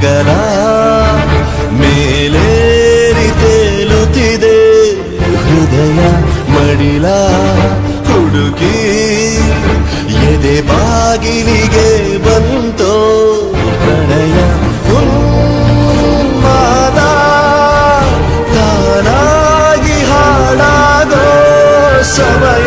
ಗಗನ ಮೇಲೇರಿ ತೇಲುತ್ತಿದೆ ಹೃದಯ ಮಡಿಲ ಹುಡುಕಿ ಎದೆ ಬಾಗಿಲಿಗೆ ಬಂತೋ ಪ್ರಣಯ ಉನ್ಮಾದ ತಾನಾಗಿ ಹಾಡಾಗೋ ಸಮಯ